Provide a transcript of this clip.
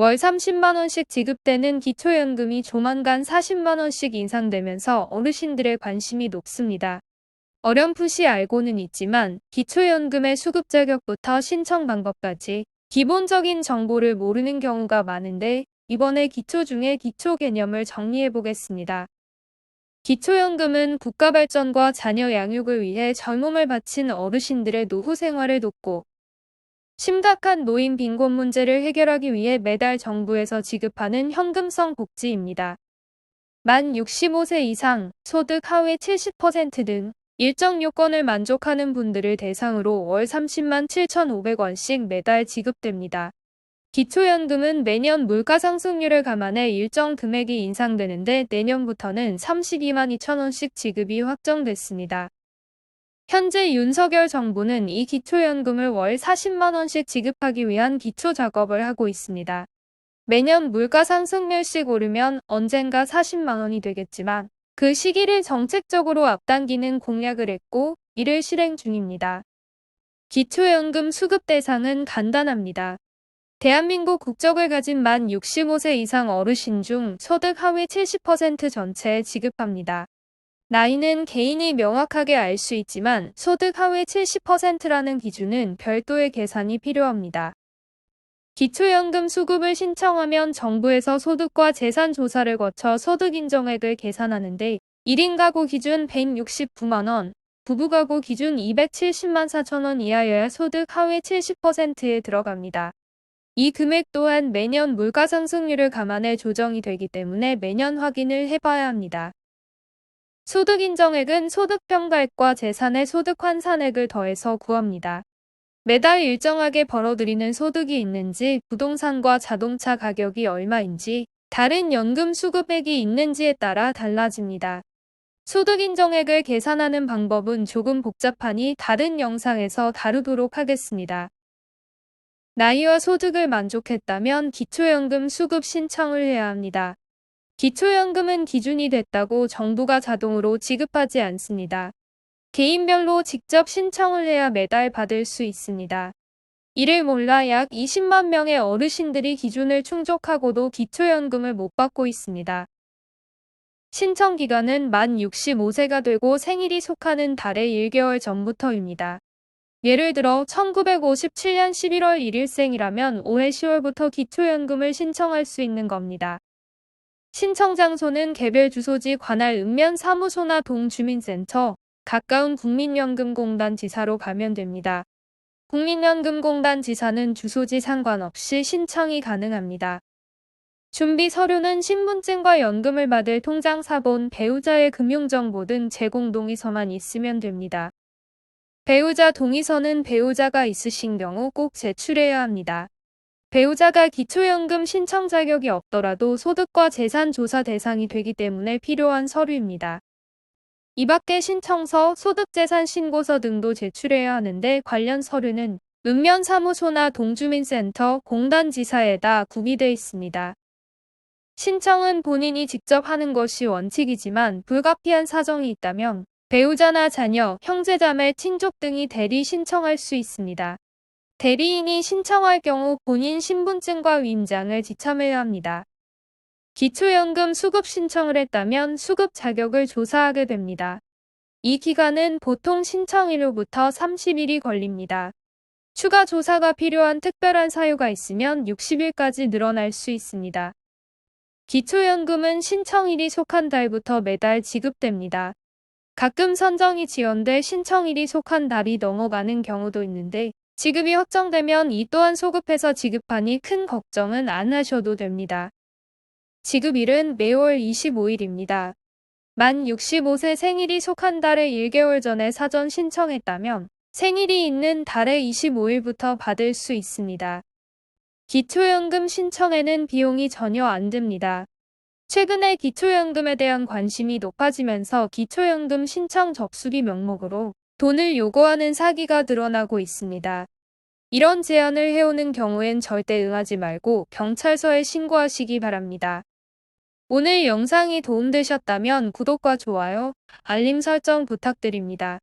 월 30만원씩 지급되는 기초연금이 조만간 40만원씩 인상되면서 어르신들의 관심이 높습니다. 어렴풋이 알고는 있지만 기초연금의 수급 자격부터 신청 방법까지 기본적인 정보를 모르는 경우가 많은데 이번에 기초 중에 기초 개념을 정리해 보겠습니다. 기초연금은 국가 발전과 자녀 양육을 위해 젊음을 바친 어르신들의 노후 생활을 돕고 심각한 노인 빈곤 문제를 해결하기 위해 매달 정부에서 지급하는 현금성 복지입니다. 만 65세 이상, 소득 하위 70% 등 일정 요건을 만족하는 분들을 대상으로 월 30만 7,500원씩 매달 지급됩니다. 기초연금은 매년 물가상승률을 감안해 일정 금액이 인상되는데 내년부터는 32만 2천원씩 지급이 확정됐습니다. 현재 윤석열 정부는 이 기초연금을 월 40만원씩 지급하기 위한 기초 작업을 하고 있습니다. 매년 물가 상승률씩 오르면 언젠가 40만원이 되겠지만 그 시기를 정책적으로 앞당기는 공약을 했고 이를 실행 중입니다. 기초연금 수급 대상은 간단합니다. 대한민국 국적을 가진 만 65세 이상 어르신 중 소득 하위 70% 전체에 지급합니다. 나이는 개인이 명확하게 알 수 있지만 소득 하위 70%라는 기준은 별도의 계산이 필요합니다. 기초연금 수급을 신청하면 정부에서 소득과 재산 조사를 거쳐 소득 인정액을 계산하는데 1인 가구 기준 169만원, 부부 가구 기준 270만 4천원 이하여야 소득 하위 70%에 들어갑니다. 이 금액 또한 매년 물가 상승률을 감안해 조정이 되기 때문에 매년 확인을 해봐야 합니다. 소득 인정액은 소득평가액과 재산의 소득 환산액을 더해서 구합니다. 매달 일정하게 벌어들이는 소득이 있는지, 부동산과 자동차 가격이 얼마인지, 다른 연금 수급액이 있는지에 따라 달라집니다. 소득 인정액을 계산하는 방법은 조금 복잡하니 다른 영상에서 다루도록 하겠습니다. 나이와 소득을 만족했다면 기초연금 수급 신청을 해야 합니다. 기초연금은 기준이 됐다고 정부가 자동으로 지급하지 않습니다. 개인별로 직접 신청을 해야 매달 받을 수 있습니다. 이를 몰라 약 20만 명의 어르신들이 기준을 충족하고도 기초연금을 못 받고 있습니다. 신청 기간은 만 65세가 되고 생일이 속하는 달의 1개월 전부터입니다. 예를 들어 1957년 11월 1일생이라면 올해 10월부터 기초연금을 신청할 수 있는 겁니다. 신청 장소는 개별 주소지 관할 읍면사무소나 동주민센터, 가까운 국민연금공단 지사로 가면 됩니다. 국민연금공단 지사는 주소지 상관없이 신청이 가능합니다. 준비 서류는 신분증과 연금을 받을 통장 사본, 배우자의 금융정보 등 제공 동의서만 있으면 됩니다. 배우자 동의서는 배우자가 있으신 경우 꼭 제출해야 합니다. 배우자가 기초연금 신청 자격이 없더라도 소득과 재산 조사 대상이 되기 때문에 필요한 서류입니다. 이 밖에 신청서, 소득재산 신고서 등도 제출해야 하는데 관련 서류는 읍면사무소나 동주민센터, 공단지사에다 구비되어 있습니다. 신청은 본인이 직접 하는 것이 원칙이지만 불가피한 사정이 있다면 배우자나 자녀, 형제자매, 친족 등이 대리 신청할 수 있습니다. 대리인이 신청할 경우 본인 신분증과 위임장을 지참해야 합니다. 기초연금 수급 신청을 했다면 수급 자격을 조사하게 됩니다. 이 기간은 보통 신청일로부터 30일이 걸립니다. 추가 조사가 필요한 특별한 사유가 있으면 60일까지 늘어날 수 있습니다. 기초연금은 신청일이 속한 달부터 매달 지급됩니다. 가끔 선정이 지연돼 신청일이 속한 달이 넘어가는 경우도 있는데 지급이 확정되면 이 또한 소급해서 지급하니 큰 걱정은 안 하셔도 됩니다. 지급일은 매월 25일입니다. 만 65세 생일이 속한 달의 1개월 전에 사전 신청했다면 생일이 있는 달의 25일부터 받을 수 있습니다. 기초연금 신청에는 비용이 전혀 안 듭니다. 최근에 기초연금에 대한 관심이 높아지면서 기초연금 신청 접수기 명목으로 돈을 요구하는 사기가 드러나고 있습니다. 이런 제안을 해오는 경우엔 절대 응하지 말고 경찰서에 신고하시기 바랍니다. 오늘 영상이 도움되셨다면 구독과 좋아요, 알림 설정 부탁드립니다.